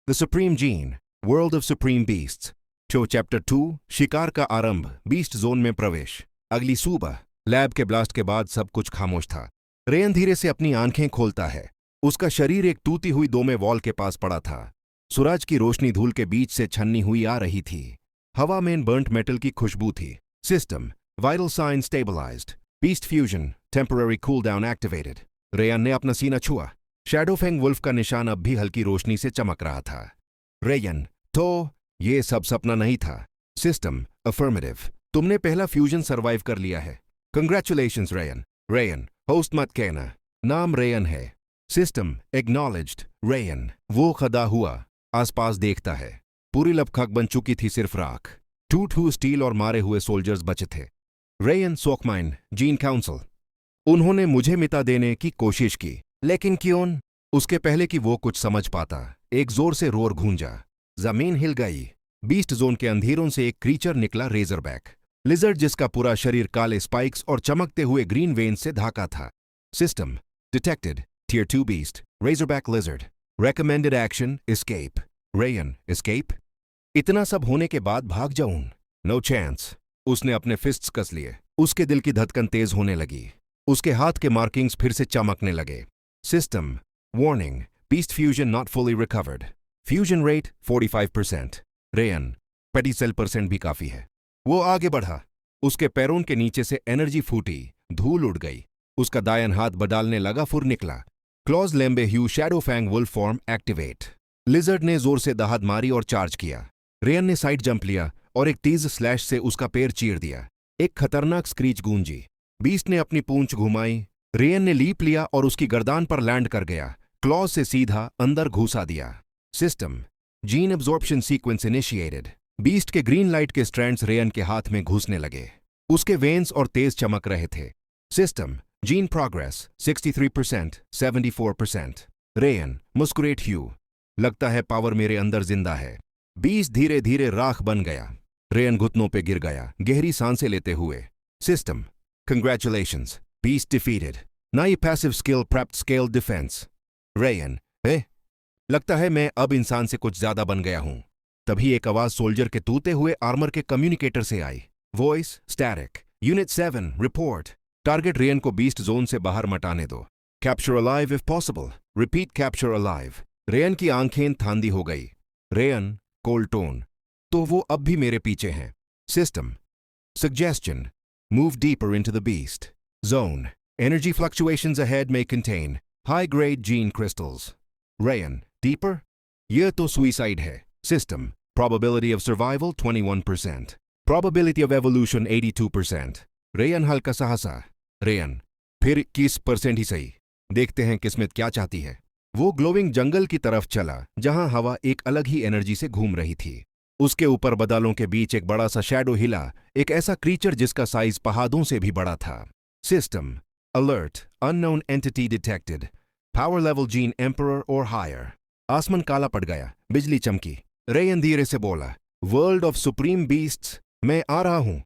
The supreme gene, world of supreme beasts. Show chapter 2, शिकार का आरंभ, बीस्ट जोन में प्रवेश। अगली सुबह लैब के ब्लास्ट के बाद सब कुछ खामोश था। रेयन धीरे से अपनी आंखें खोलता है। उसका शरीर एक टूटी हुई दोमे वॉल के पास पड़ा था। सूरज की रोशनी धूल के बीच से छन्नी हुई आ रही थी। हवा में बर्न्ट मेटल की खुशबू थी। System vital sign stabilized, beast fusion temporary cool down activated. Ryan ने अपना सीना छुआ। शैडोफैंग वुल्फ का निशान अब भी हल्की रोशनी से चमक रहा था। रेयन, तो ये सब सपना नहीं था। सिस्टम अफर्मेटिव, तुमने पहला फ्यूजन सरवाइव कर लिया है। Congratulations rayon. रेयन, होस्ट मत कहना, नाम रेयन है। System acknowledged. रेयन वो खदा हुआ, आसपास देखता है। पूरी लपखक बन चुकी थी, सिर्फ राख, टूट हुए स्टील और मारे हुए सोल्जर्स बचे थे। रेयन सोकमाइन, जीन काउंसिल, उन्होंने मुझे मिटा देने की कोशिश की, लेकिन क्यों? उसके पहले कि वो कुछ समझ पाता, एक जोर से रोर गूंजा। जमीन हिल गई। बीस्ट जोन के अंधेरों से एक क्रीचर निकला, रेजरबैक लिजर्ड, जिसका पूरा शरीर काले स्पाइक्स और चमकते हुए ग्रीन वेन्स से ढाका था। System detected, tier 2 beast, razorback lizard, recommended action escape. Rayan, escape? इतना सब होने के बाद भाग जाऊं? No chance. उसने अपने फिस्ट्स कस लिए। उसके दिल की धड़कन तेज होने लगी। उसके हाथ के मार्किंग्स फिर से चमकने लगे। System warning, beast fusion not fully recovered, fusion rate 45%। Rayon, 50% भी काफी है। वो आगे बढ़ा। उसके पैरों के नीचे से एनर्जी फूटी, धूल उड़ गई। उसका दायन हाथ बडालने लगा, फुर निकला। क्लॉज लेम्बे ह्यू shadow fang wolf form activate. Lizard ने जोर से दहाड़ मारी और चार्ज किया। रेयन ने साइड जंप लिया और एक तेज स्लैश से उसका पैर चीर दिया। एक खतरनाक स्क्रीच गूंजी। बीस्ट ने अपनी पूंछ घुमाई। रेयन ने लीप लिया और उसकी गर्दान पर लैंड कर गया। क्लॉज से सीधा अंदर घुसा दिया। System gene absorption sequence initiated. Beast के ग्रीन लाइट के स्ट्रैंड्स रेयन के हाथ में घुसने लगे। उसके वेन्स और तेज चमक रहे थे। System gene progress 63%, 74%। रेयन मुस्कुरेट ह्यू, लगता है पावर मेरे अंदर जिंदा है। बीस्ट धीरे धीरे राख बन गया। रेयन घुटनों पे गिर गया, गहरी सांसें लेते हुए। सिस्टम कंग्रेचुलेशंस, बीस्ट डिफीटेड, नई passive skill prepped scale defence. Rayon, लगता है मैं अब इंसान से कुछ ज्यादा बन गया हूं। तभी एक आवाज सोल्जर के टूटे हुए आर्मर के कम्युनिकेटर से आई। Voice static, unit 7 report, target Rayan को बीस्ट जोन से बाहर मटाने दो। Capture alive if possible, repeat capture alive. Rayan की आंखें थांदी हो गई। रेयन कोल्ड टोन, तो वो अब भी मेरे पीछे हैं। System suggestion, move deeper into the beast zone, energy fluctuations ahead may contain high grade gene crystals. Rayan, deeper? यह तो सुइसाइड है। System probability of survival 21%, probability of evolution 82%। Rayan हल्का सा हंसा। रेयन, फिर 21% ही सही, देखते हैं किस्मत क्या चाहती है। वो ग्लोविंग जंगल की तरफ चला, जहां हवा एक अलग ही एनर्जी से घूम रही थी। उसके ऊपर बादलों के बीच एक बड़ा सा शैडो हिला, एक ऐसा क्रीचर जिसका साइज पहाड़ों से भी बड़ा था। System alert, unknown entity detected, power level gene emperor और हायर। आसमान काला पड़ गया, बिजली चमकी। रेयन धीरे से बोला, वर्ल्ड ऑफ सुप्रीम बीस्ट्स, मैं आ रहा हूं।